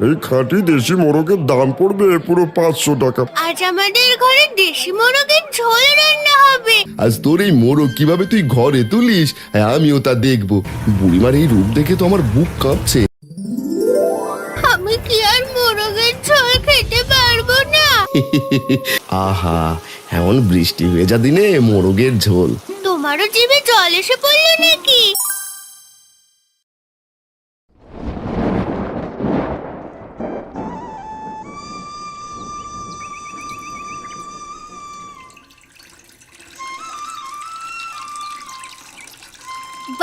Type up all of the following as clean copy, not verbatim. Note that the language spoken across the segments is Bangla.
এই খাঁটি দেশি মোরগের দাম পড়বে পুরো 500 টাকা। আজ আমাদের ঘরে দেশি মোরগের ঝোল রান্না হবে। আজ তোর এই মোরগ কিভাবে তুই ঘরে তুলিস, হ্যাঁ, আমিও তা দেখবো। বুড়িমার এই রূপ দেখে তো আমার বুক কাঁপছে। আমি কি আর মোরগের ঝোল খেতে পারবো না? আহা, এমন বৃষ্টি ভেজা দিনে মোরগের ঝোল। তোমারও জিভে জল এসে পড়লো নাকি?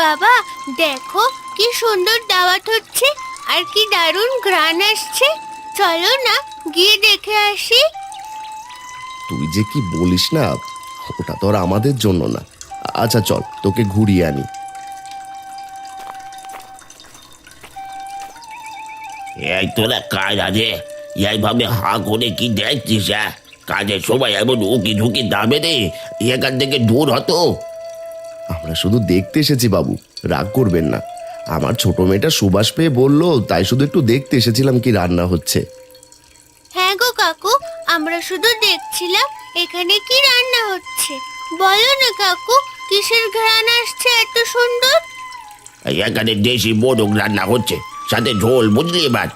বাবা দেখো কি সুন্দর দাওয়াত হচ্ছে, আর কি দারুণ ঘ্রাণ আসছে। চলো না গিয়ে দেখে আসি। তুই যে কি বলিস না, ওটা তো আর আমাদের জন্য না। আচ্ছা চল, তোকে ঘুরিয়ে আনি। এই তোরা কাজ আছে এইভাবে হা করে কি দেখছিস? হ্যাঁ, কাজের সময় এমন উকি ঝুঁকি দামে রে, এখান থেকে দূর হতো। আমরা শুধু দেখতে এসেছি বাবু, রাগ করবেন না। আমার ছোট মেয়েটা সুবাস পেয়ে বললো, তাই শুধু একটু দেখতে এসেছিলাম কি রান্না হচ্ছে। হ্যাঁ গো কাকু, আমরা শুধু দেখছিলাম এখানে কি রান্না হচ্ছে। বলো না কাকু, কিসের ঘ্রাণ আসছে এত সুন্দর? এখানে দেশি মোরগ রান্না হচ্ছে, সাথে ঝোল, বুঝলি? এবার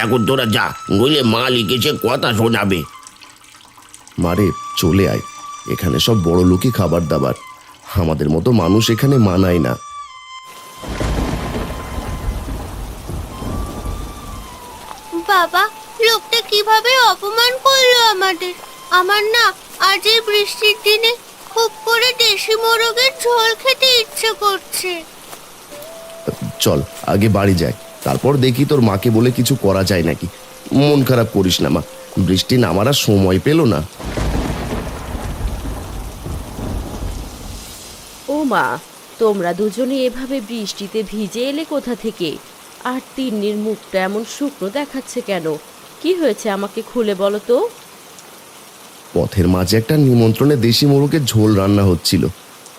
এখন তোরা যা, নইলে মালিক এসে কথা শোনাবে। মারে চলে আয়, এখানে সব বড় লোকই খাবার দাবার, আমাদের মতো মানুষ এখানে মানায় না। বাবা, লোকটা কিভাবে অপমান করলো আমাদের। আমার না আজ এই বৃষ্টির দিনে খুব করে দেশি মোরগের ঝোল খেতে ইচ্ছে করছে। চল আগে বাড়ি যাই, তারপর দেখি তোর মাকে বলে কিছু করা যায় নাকি। মন খারাপ করিস না মা, বৃষ্টি নামার আর সময় পেল না। ও মা, তোমরা দুজনে এভাবে বৃষ্টিতে ভিজে এলে কোথা থেকে? আর তিন্নির মুখটা এমন শুকনো দেখাচ্ছে কেন? কি হয়েছে আমাকে খুলে বলো তো। পথের মাঝে একটা নিমন্ত্রণে দেশি মোরগের ঝোল রান্না হচ্ছিল,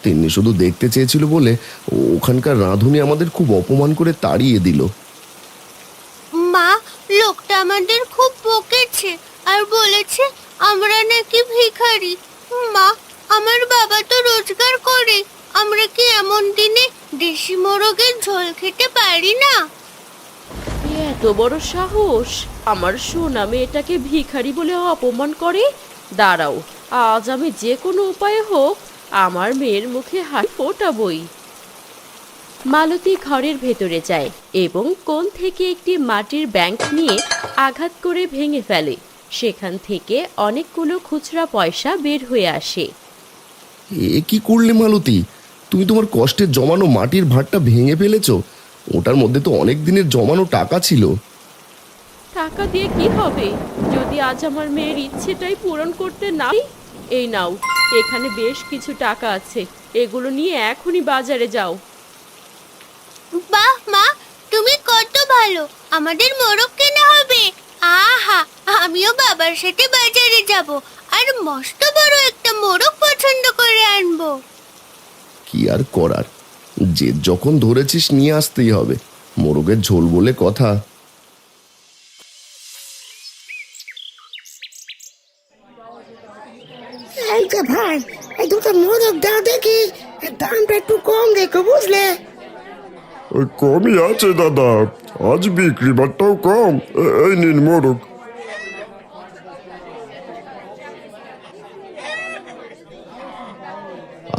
তিন্নি শুধু দেখতে চেয়েছিল বলে ওখানকার রাঁধুনি আমাদের খুব অপমান করে তাড়িয়ে দিল। মা, লোকটা আমাদের খুব বকেছে আর বলেছে আমরা নাকি ভিখারি। মা, আমার বাবা তো রোজগার করে, আমরা কি এমন দিনে দেশি মোরগের ঝোল খেতে পারি না? এত বড় সাহস, আমার সোনা মেয়েটাকে ভিখারি বলে অপমান করে। দাঁড়াও, আজ আমি যে কোনো উপায়ে হোক আমার মেয়ের মুখে হাসি ফোটাবই। মালতী ঘরের ভেতরে যায় এবং কোণ থেকে একটি মাটির ব্যাংক নিয়ে আঘাত করে ভেঙে ফেলে। সেখান থেকে অনেকগুলো খুচরা পয়সা বের হয়ে আসে। এ কি করলে মালতী, তুমি তোমার কষ্টের জমানো মাটির ভাঁড়টা ভেঙে ফেলেছো? ওটার মধ্যে তো অনেক দিনের জমানো টাকা ছিল। টাকা দিয়ে কি হবে যদি আজ আমার মেয়ের ইচ্ছেটাই পূরণ করতে না পারি? এই নাও, এখানে বেশ কিছু টাকা আছে, এগুলো নিয়ে এখনই বাজারে যাও। বাহ মা, তুমি কত ভালো, আমাদের মোরগ কেনা হবে। আহা, আমিও বাবার সাথে বাজারে যাব আর মস্ত বড় একটা মোরগ পছন্দ করে আনবো। কি আর করার, যে যখন ধরেছিস নিয়ে আসতেই হবে, মোরগের ঝোল বলে কথা। এই যে ভাই, এই দুটো মোরগ দাও দেখি, দামটা একটু কম দেখো বুঝলে। ওই কমই আছে দাদা, আজ বিক্রি বাট্টাও কম। এই নিন মোরগ।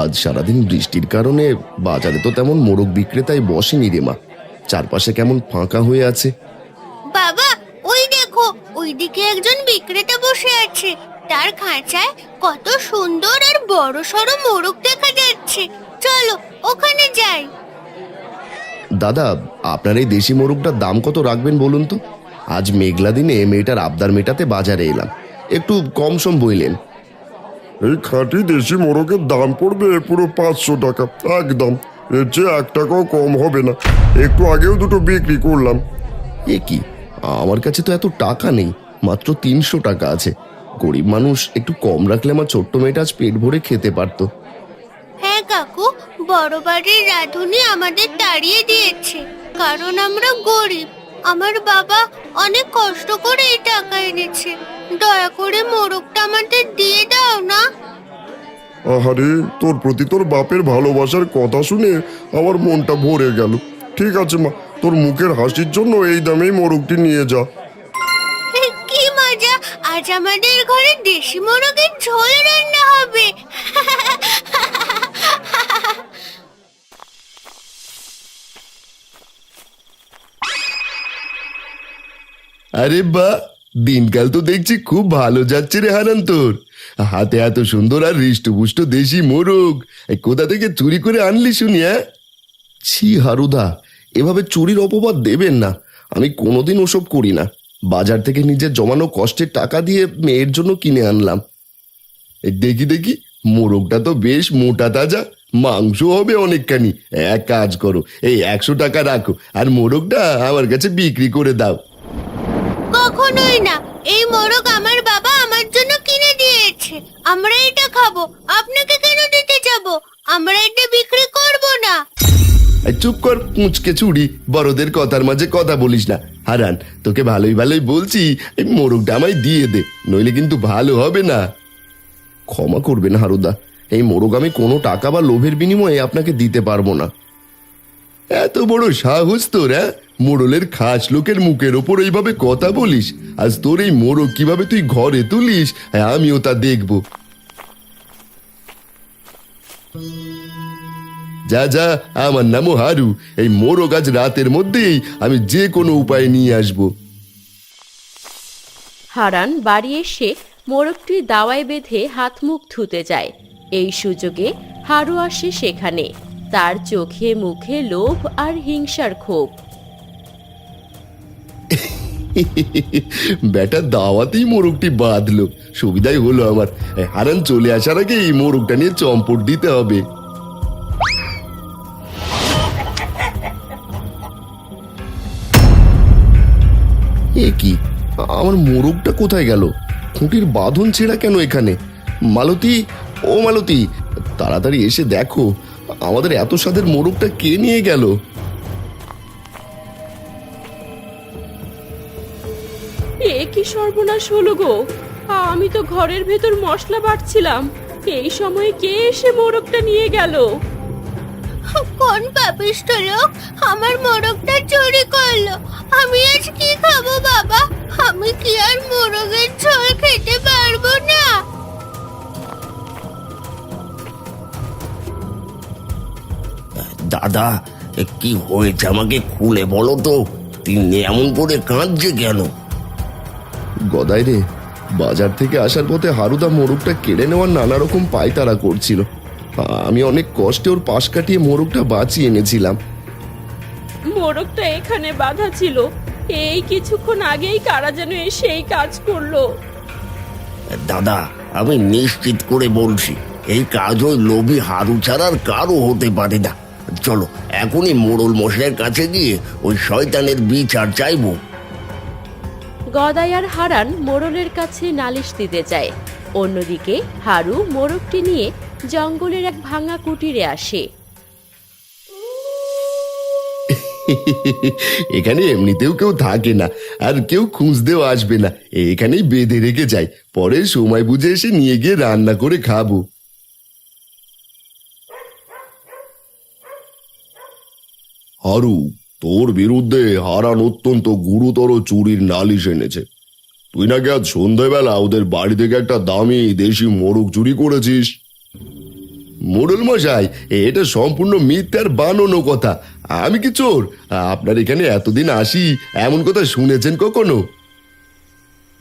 আজ সারাদিন বৃষ্টির কারণে বাজারে তো তেমন মোরগ বিক্রেতাই বসেনি রে মা, চারপাশে কেমন ফাঁকা হয়ে আছে। বাবা, ওই দেখো, ওইদিকে একজন বিক্রেতা বসে আছে। তার খাঁচায় কত সুন্দর আর বড় সড়ো মোরগ দেখা যাচ্ছে। চলো ওখানে যাই। দাদা, আপনার এই দেশি মোরগটার দাম কত রাখবেন বলুন তো? আজ মেঘলা দিনে মেয়েটার আবদার মেটাতে বাজারে এলাম, একটু কম সম বইলেন। এই খাঁটি দেশি মোরগের দাম পড়বে পুরো 500 টাকা একদম। এর চেয়ে 1 টাকাও কম হবে না। একটু আগেও দুটো বিক্রি করলাম। এ কি, আমার কাছে তো এত টাকা নেই, মাত্র 300 টাকা আছে। গরিব মানুষ, একটু কম রাখলে আমার ছোট্ট মেয়েটা আজ পেট ভরে খেতে পারতো। হ্যাঁ কাকু, বড় বাড়ির রাঁধুনি আমাদের তাড়িয়ে দিয়েছে, কারণ আমরা গরিব। আমার বাবা অনেক কষ্ট করে এই টাকা এনেছে, দয়া করে মোরগটা আমাদের দিয়ে দাও না। আহারে, তোর প্রতি তোর বাপের ভালোবাসার কথা শুনে আমার মনটা ভরে গেল। ঠিক আছে মা, তোর মুখের হাসির জন্য এই দামেই মোরগটি নিয়ে যা। কি মজা, আজ আমাদের ঘরে দেশি মোরগের ঝোল রান্না হবে। আরে বাহ, দিনকাল তো দেখছি খুব ভালো যাচ্ছে রে হারান তোর। হাতে এত সুন্দর আর হৃষ্টপুষ্ট দেশি মোরগ, কোথা থেকে চুরি করে আনলি শুনি? ছি হারুদা, এভাবে চুরির অপবাদ দেবেন না। আমি কোনোদিন ওসব করি না। বাজার থেকে নিজের জমানো কষ্টের টাকা দিয়ে মেয়ের জন্য কিনে আনলাম। দেখি দেখি, মোরগটা তো বেশ মোটা তাজা, মাংস হবে অনেকখানি। এক কাজ করো, এই 100 টাকা রাখো আর মোরগটা আমার কাছে বিক্রি করে দাও। কখনোই না, এই মোরগ আমার বাবা আমার জন্য কিনে দিয়েছে, আমরা এটা খাবো। আপনাকে কেন দিতে যাব? আমরা এটা বিক্রি করব না। চুপ কর পুঁচকে চুড়ি, বড়দের কথার মাঝে কথা বলিস না। হারান, তোকে ভালোই ভালোই বলছি, এই মোরগটা আমায় দিয়ে দে, নইলে কিন্তু ভালো হবে না। ক্ষমা করবেন হারুদা, এই মোরগ আমি কোনো টাকা বা লোভের বিনিময়ে আপনাকে দিতে পারবো না। এত বড় সাহস তোর? মোড়লের খাস লোকের মুখের ওপর এইভাবে কথা বলিস? আজ তোর এই মোরগ কিভাবে তুই ঘরে তুলিস আমিও তা দেখব। যা যা, আমার নামও হারু। এই মোরগ আজ রাতের মধ্যেই আমি যে কোনো উপায়ে নিয়ে আসব। হারান বাড়ি এসে মোরগটি দাওয়ায় বেঁধে হাত মুখ ধুতে যায়। এই সুযোগে হারু আসে সেখানে। তার চোখে মুখে লোভ আর হিংসার ক্ষোভ। বেটা দাওয়াতেই মোরগটি বাঁধলো, সুবিধাই হলো আমার। হারান চলে আসার আগে এই মোরগটা নিয়ে চম্পট দিতে হবে। এ কি, আমার মোরগটা কোথায় গেল? খুঁটির বাঁধন ছেঁড়া কেন এখানে? মালতী, ও মালতী, তাড়াতাড়ি এসে দেখো, আমাদের এত স্বাদের মোরগটা কে নিয়ে গেল? এ কি সর্বনাশ হলো গো! আমি তো ঘরের ভেতর মশলা বাটছিলাম, এই সময় কে এসে মোরগটা নিয়ে গেল? কোন পাপিষ্ঠ লোক আমার মোরগটা চুরি করলো? আমি আজ কি খাবো বাবা? আমি কি আর মোরগের ঝোল খেতে পারবো না? দাদা, কি হয়েছে আমাকে খুলে বলো তো। তিনি এমন করে কাঁদছে কেন? গদাই রে, বাজার থেকে আসার পথে হারুদা মোরগটা কেড়ে নেওয়ার নানা রকম পায়তারা করছিল। আমি অনেক কষ্টে ওর পাশ কাটিয়ে মোরগটা বাঁচিয়ে এনেছিলাম। মোরগটা এখানে বাঁধা ছিল, এই কিছুক্ষণ আগেই কারা যেন এসে এই কাজ করলো। দাদা, আমি নিশ্চিত করে বলছি, এই কাজ ওই লোভী হারু ছাড়ার কারো হতে পারে না। চলো এখনই মোড়ল মশাইয়ের কাছে গিয়ে ওই শয়তানের বিচার চাইবো। গদাই আর হারান মোড়লের কাছে নালিশ দিতে যায়। অন্যদিকে হারু মোরগটি নিয়ে জঙ্গলের এক ভাঙা কুটিরে আসে। এখানে এমনিতেও কেউ থাকে না, আর কেউ খুঁজতেও আসবে না। এখানেই বেঁধে রেখে যাই, পরে সময় বুঝে এসে নিয়ে গিয়ে রান্না করে খাবো। হারু, তোর বিরুদ্ধে হারান অত্যন্ত গুরুতর চুরির নালিশ এনেছে। তুই নাকি আজ সন্ধ্যাবেলা ওদের বাড়ি থেকে একটা দামি দেশি মোরগ চুরি করেছিস। মোড়ল মশাই, এটা সম্পূর্ণ মিথ্যার বানানো কথা। আমি কি চোর? আপনার এখানে এতদিন আসি, এমন কথা শুনেছেন কখনো?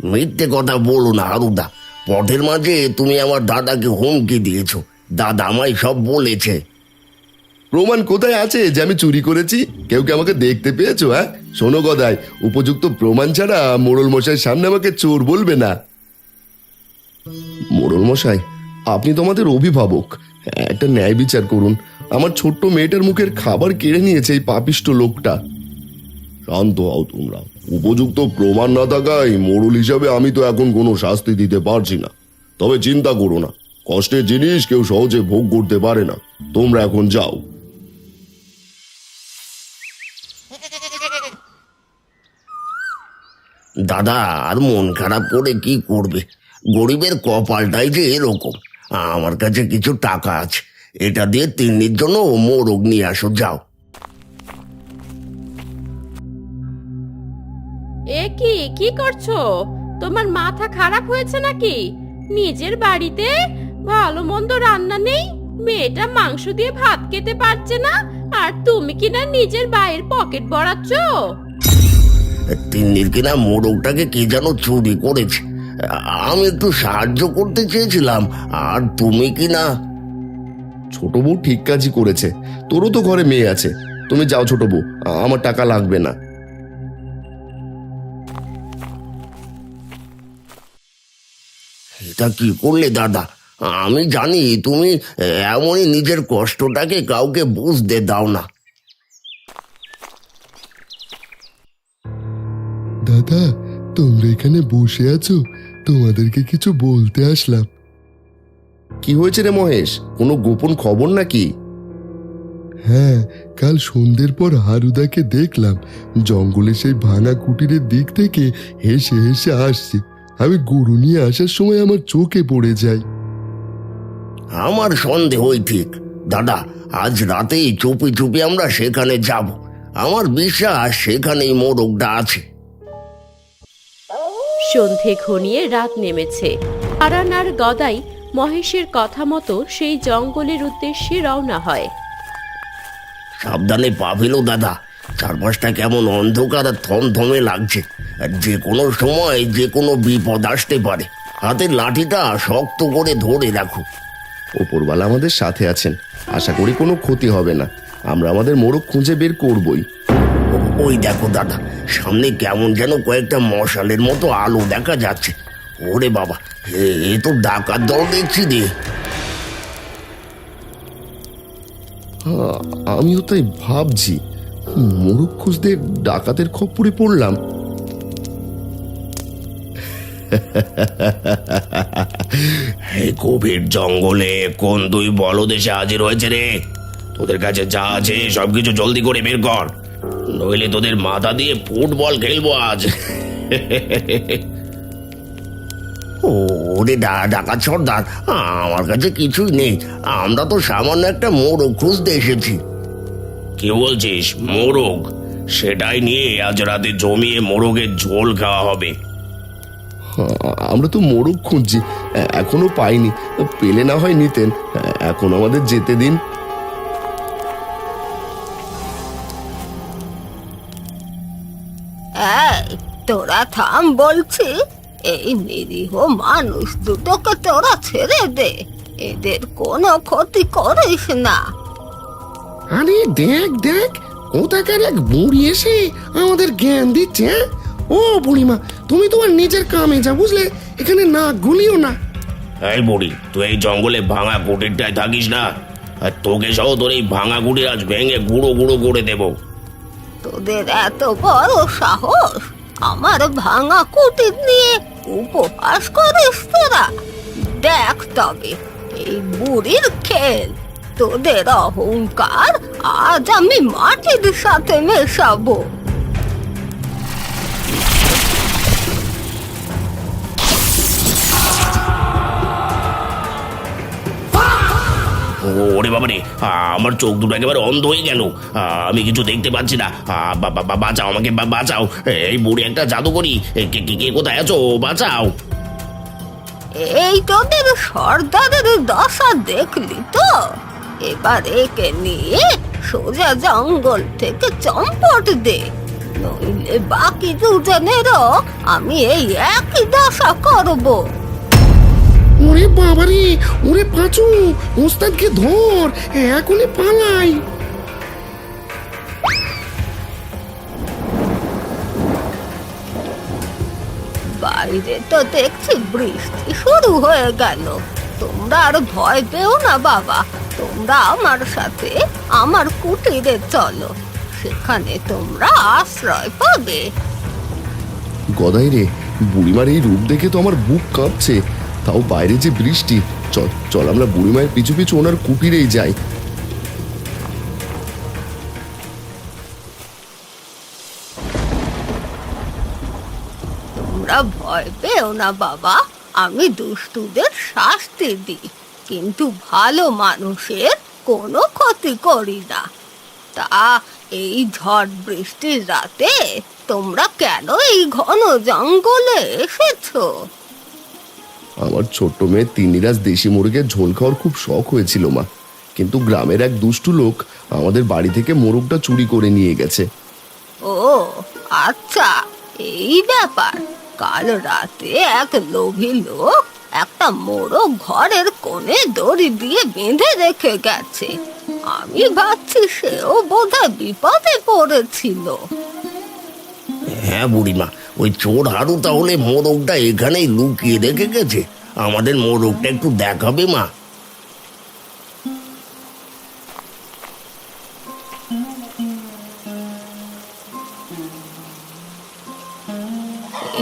মিথ্যে কথা বলো না হারুদা। পথের মাঝে তুমি আমার দাদাকে হুমকি দিয়েছো, দাদা আমায় সব বলেছে। প্রমাণ কোথায় আছে যে আমি চুরি করেছি? কেউ কি আমাকে দেখতে পেয়েছো? শোনো গদাই, উপযুক্ত প্রমাণ ছাড়া মোড়ল মশাই সামনে আমাকে চোর বলবে না। মোড়ল মশাই, আপনি তো আমাদের অভিভাবক, একটা ন্যায় বিচার করুন। আমার ছোট্ট মেয়েটার মুখের খাবার কেড়ে নিয়েছে এই পাপিষ্ট লোকটা। শান্ত হও তোমরা। উপযুক্ত প্রমাণ না থাকায় মোড়ল হিসাবে আমি তো এখন কোনো শাস্তি দিতে পারছি না। তবে চিন্তা করো না, কষ্টের জিনিস কেউ সহজে ভোগ করতে পারে না। তোমরা এখন যাও। দাদা আর মন খারাপ করে কি করবে? গরিবের কপালটাই যে এরকম। আমার কাছে কিছু টাকা আছে, এটা দিয়ে তিন্নির জন্য মোরগ নিয়ে আসো, যাও। এ কি করছো? তোমার মাথা খারাপ হয়েছে নাকি? নিজের বাড়িতে ভালো মন্দ রান্না নেই, মেয়েটা মাংস দিয়ে ভাত খেতে পারছে না, আর তুমি কিনা নিজের ভাইয়ের পকেট ভরাচ্ছ। তিন্নির কিনা মোরগটাকে কে যেন চুরি করেছে। আমি একটু সাহায্য করতে চেয়েছিলাম, আর তুমি কিনা। ছোট বউ ঠিক কাজই করেছে, তোরও তো ঘরে মেয়ে আছে। তুমি যাও ছোট বউ, আমার টাকা লাগবে না। এটা কি করলে দাদা? আমি জানি তুমি এমনই নিজের কষ্টটাকে কাউকে বুঝতে দাও না। দাদা, তোমরা এখানে বসে আছো, তোমাদেরকে কিছু বলতে আসলাম। কি হয়েছে রে মহেশ, কোনো গোপন খবর নাকি? হ্যাঁ, কাল সন্ধ্যের পর হারুদাকে দেখলাম জঙ্গলে সেই ভাঙা কুটিরের দিক থেকে হেসে হেসে আসছে। আমি গরু নিয়ে আসার সময় আমার চোখে পড়ে যায়। আমার সন্দেহই ঠিক দাদা। আজ রাতেই চুপি চুপি আমরা সেখানে যাব। আমার বিশ্বাস সেখানেই মোরগটা আছে। সন্ধে ঘনিয়ে রাত নেমেছে। হারান আর গদাই মহেশের কথা মতো সেই জঙ্গলের উদ্দেশ্যে রওনা হয়। সাবধানে পা ফেলো দাদা, চারপাশটা কেমন অন্ধকার আর থমথমে লাগছে। আর যে কোনো সময় যে কোনো বিপদ আসতে পারে। হাতের লাঠিটা শক্ত করে ধরে রাখো। ওপরওয়ালা আমাদের সাথে আছেন, আশা করি কোনো ক্ষতি হবে না। আমরা আমাদের মোরগ খুঁজে বের করবই। ওই দেখো দাদা, সামনে কেমন যেন কয়েকটা মশালের মতো আলো দেখা যাচ্ছে। ওরে বাবা, এ তো ডাকাত দল দেখছি রে। আমিও তাই ভাবছি, মোরগ খুঁজতে ডাকাতের খপ্পরে পড়লাম। এই গভীর জঙ্গলে কোন দুই বলদ এসে হাজির হয়েছে রে? তোদের কাছে যা আছে সবকিছু জলদি করে বের কর, নইলে তোদের মাথা দিয়ে ফুটবল খেলবো আজ। ওরে ডাকাত সর্দার, আমার কাছে কিছুই নেই। আমরা তো সামান্য একটা মোরগ খুঁজতে এসেছি। কি বলছিস? মোরগ? সেটাই নিয়ে আজ রাতে জমিয়ে মোরগের ঝোল খাওয়া হবে। আমরা তো মোরগ খুঁজছি, এখনো পাইনি। পেলে না হয় নিতেন, এখন আমাদের যেতে দিন। এই, তোরা থাম বলছি। এই নিরীহ মানুষ দুটোকে তোরা ছেড়ে দে, এদের কোনো ক্ষতি করিস না। আরে দেখ দেখ, কোথাকার এক বুড়ি এসে আমাদের জ্ঞান দিচ্ছে। হ্যাঁ? ও বুড়িমা, তুমি তোমার নিজের কামে যা, বুঝলে? এখানে না গুলিও না। এই বুড়ি, তুই এই জঙ্গলে ভাঙা কুটিরটায় থাকিস না? আর তোকে সহ তোর এই ভাঙা কুটির আজ ভেঙে গুঁড়ো গুঁড়ো করে দেবো। তোদের এত বড় সাহস আমার ভাঙা কুটির নিয়ে উপহাস করিস তোরা? দেখ তবে এই বুড়ির খেল। তোদের অহংকার আজ আমি মাটির সাথে মেশাবো। ওরে বাবা রে, আমার চোখ দুটো একেবারে অন্ধ হয়ে গেল। আমি কিছু দেখতে পাচ্ছি না। বাঁচাও আমাকে, বাঁচাও। এই বুড়ি একটা জাদুকরি, কে কোথায় আছো? বাঁচাও। এই তোদের সর্দারের দশা দেখলি তো? এবার একে নিয়ে সোজা জঙ্গল থেকে চম্পট দে, নইলে বাকি দুজনেরও আমি এই একই দশা করবো। ওরে বাবারে, ওরে পাঁচু, ওস্তাদকে ধর, এখনই পালাই। বাইরে তো দেখছি বৃষ্টি শুরু হয়ে গেল। তোমরা আর ভয় পেও না বাবা, তোমরা আমার সাথে আমার কুটিরে চলো, সেখানে তোমরা আশ্রয় পাবে। গদাই রে, বুড়িমার এই রূপ দেখে তো আমার বুক কাঁপছে। তাও বাইরে যে বৃষ্টি, চল চল আমরা বুড়িমায়ের পিছু পিছু ওনার কুটিরেই যাই। তোমরা ভয় পেও না বাবা, আমি দুষ্টুদের শাস্তি দিই, কিন্তু ভালো মানুষের কোনো ক্ষতি করি না। তা এই ঝড় বৃষ্টির রাতে তোমরা কেন এই ঘন জঙ্গলে এসেছো? আমার ছোট্ট মেয়ে তিন্নিরাজ দেশি মুরগের ঝোল খাওয়ার খুব শখ হয়েছিল মা, কিন্তু গ্রামের এক দুষ্টু লোক আমাদের বাড়ি থেকে মোরগটা চুরি করে নিয়ে গেছে। ও আচ্ছা, এই ব্যাপার। কাল রাতে এক লোভী লোক একটা মোরগ ঘরের কোণে দড়ি দিয়ে বেঁধে রেখে গেছে। আমি ভাবছি সেও বোধহয় বিপদে পড়েছিল। হ্যাঁ বুড়িমা, ওই চোর হারু তাহলে মোরগটা এখানেই লুকিয়ে রেখে গেছে। আমাদের মোরগটা একটু দেখাবে মা?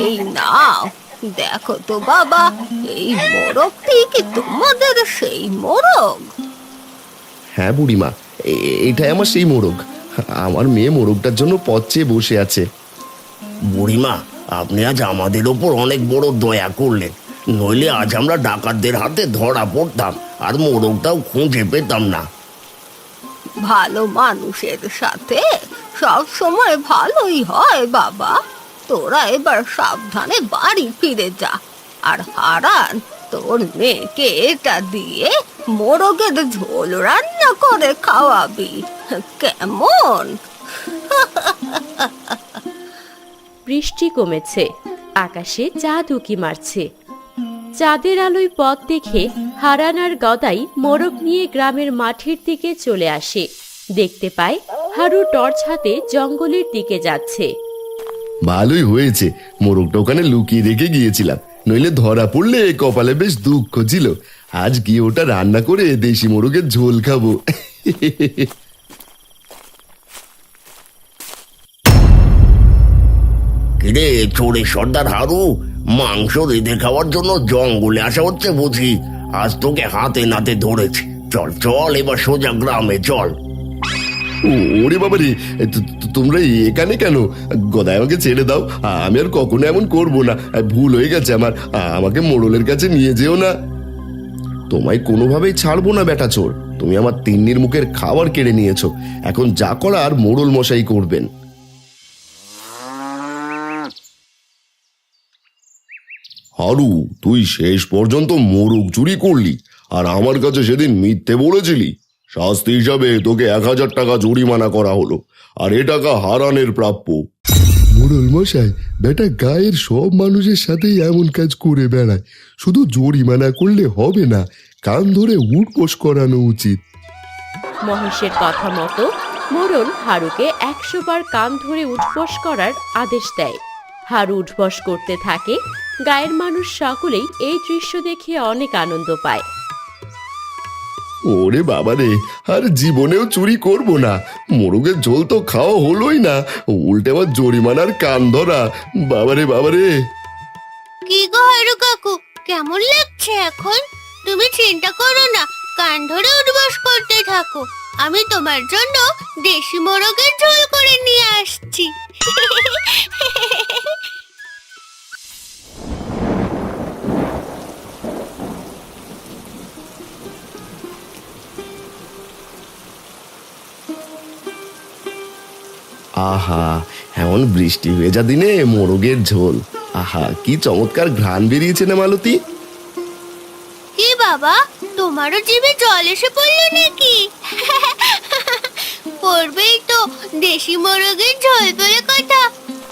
এই নাও, দেখো তো বাবা, এই মোরগটি কি তোমাদের সেই মোরগ? হ্যাঁ বুড়িমা, এটাই আমার সেই মোরগ। আমার মেয়ে মোরগটার জন্য পথ চেয়ে বসে আছে। বুড়িমা, আপনি আজ আমাদের ওপর অনেক বড় দয়া করলেন, নইলে আজ আমরা ডাকাতদের হাতে ধরা পড়তাম আর মোরগটাও খুঁজে পেতাম না। ভালো মানুষের সাথে সব সময় ভালোই হয় বাবা। তোরা এবার সাবধানে বাড়ি ফিরে যা, আর হারান তোর মেয়েকে এটা দিয়ে মোরগের ঝোল রান্না করে খাওয়াবি, কেমন? বৃষ্টি কমেছে, আকাশে চাঁদ উঁকি মারছে। চাঁদের আলোয় পথ দেখে হারান আর গদাই মোরগ নিয়ে গ্রামের মাঠের দিকে চলে আসে। দেখতে পায় হারু টর্চ হাতে জঙ্গলের দিকে যাচ্ছে। ভালোই হয়েছে মোরগটা ওখানে লুকিয়ে রেখে গিয়েছিলাম, নইলে ধরা পড়লে কপালে বেশ দুঃখ ছিল। আজ গিয়ে ওটা রান্না করে দেশি মোরগের ঝোল খাবো। কিরে চোরের সর্দার হারু, মাংস রেঁধে খাওয়ার জন্য জঙ্গলে আসা হচ্ছে বুঝি? আজ তোকে হাতে নাতে ধরেছি। চল চল, এবার সোজা গ্রামে চল। ওরে বাবা রে, তোমরা এখানে কেন? গদাই আমাকে ছেড়ে দাও, আমি আর কখনো এমন করবো না। ভুল হয়ে গেছে আমার, আমাকে মোড়লের কাছে নিয়ে যেও না। তোমায় কোনোভাবেই ছাড়বো না বেটা চোর। তুমি আমার তিন্নির মুখের খাবার কেড়ে নিয়েছো, এখন যা করার মোড়ল মশাই করবেন। হারু, তুই শেষ পর্যন্ত মোরগ চুরি করলি আর আমার কাছে সেদিন মিথ্যে বলেছিলি। শাস্তি হিসাবে তোকে 1000 টাকা জরিমানা করা হলো, আর এ টাকা হারানের প্রাপ্য। মোড়ল মশাই, বেটা গায়ের সব মানুষের সাথেই এমন কাজ করে বেড়ায়, শুধু জরিমানা করলে হবে না, কান ধরে উঠবোস করানো উচিত। মহেশের কথা মতো মোড়ল হারুকে 100 বার কান ধরে উঠবস করার আদেশ দেয়। হারু উঠবস করতে থাকে। গায়ের মানুষ সকলেই এই দৃশ্য দেখে অনেক আনন্দ পায়। ওরে বাবা রে, আর জীবনেও চুরি করব না। মোরগের ঝোল তো খাওয়া হলোই না, উল্টে আবার জরিমানার কান ধরা। বাবারে বাবারে। কি গো হারু কাকু, কেমন লাগছে এখন? তুমি চিন্তা করো না, কান ধরে উঠবাস করতে থাকো। আমি তোমার জন্য দেশি মোরগের ঝোল করে নিয়ে আসছি। আহা, এমন বৃষ্টি ভেজা দিনে মোরগের ঝোল, আহা কি চমৎকার ঘ্রাণ বেরিয়েছে না মালতী। কি বাবা, তোমারও জিভে জল এসে পড়লো নাকি? পড়বেই তো, দেশি মোরগের ঝোল বলে কথা।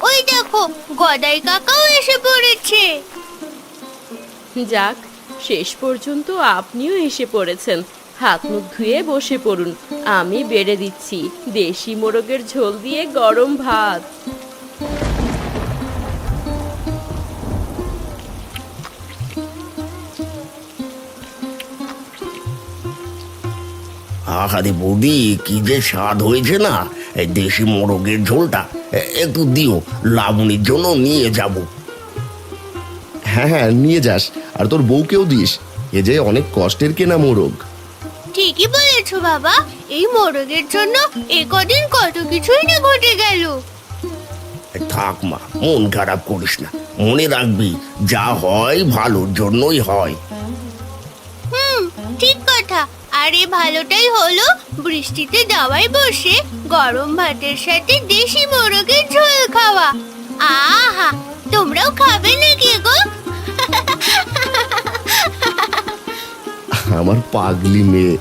ওই দেখো, গদাই কাকাও এসে পড়েছে। যাক, শেষ পর্যন্ত আপনিও এসে পড়েছেন। হাত মুখ ধুয়ে বসে পড়ুন, আমি বেড়ে দিচ্ছি দেশি মোরগের ঝোল দিয়ে গরম ভাত। আহারে বৌদি, কি যে স্বাদ হয়েছে না এই দেশি মোরগের ঝোলটা। একটু দিও, লাবণীর জন্য নিয়ে যাব। হ্যাঁ হ্যাঁ, নিয়ে যাস, আর তোর বউকেও দিস। এ যে অনেক কষ্টের কেনা মোরগ। ঠিকই বলেছো বাবা, এই মোরগের জন্য এ কদিন কত কিছুই না ঘটে গেল। থাক মা, মন খারাপ করিস না। মনে রাখবি, যা হয় ভালোর জন্যই হয়। ঠিক কথা। আর এই ভালোটাই হলো বৃষ্টিতে দাওয়ায় বসে গরম ভাতের সাথে দেশি মোরগের ঝোল খাওয়া। আহা, তোমরাও খাবে নাকি গো? আমার পাগলি মেয়ে।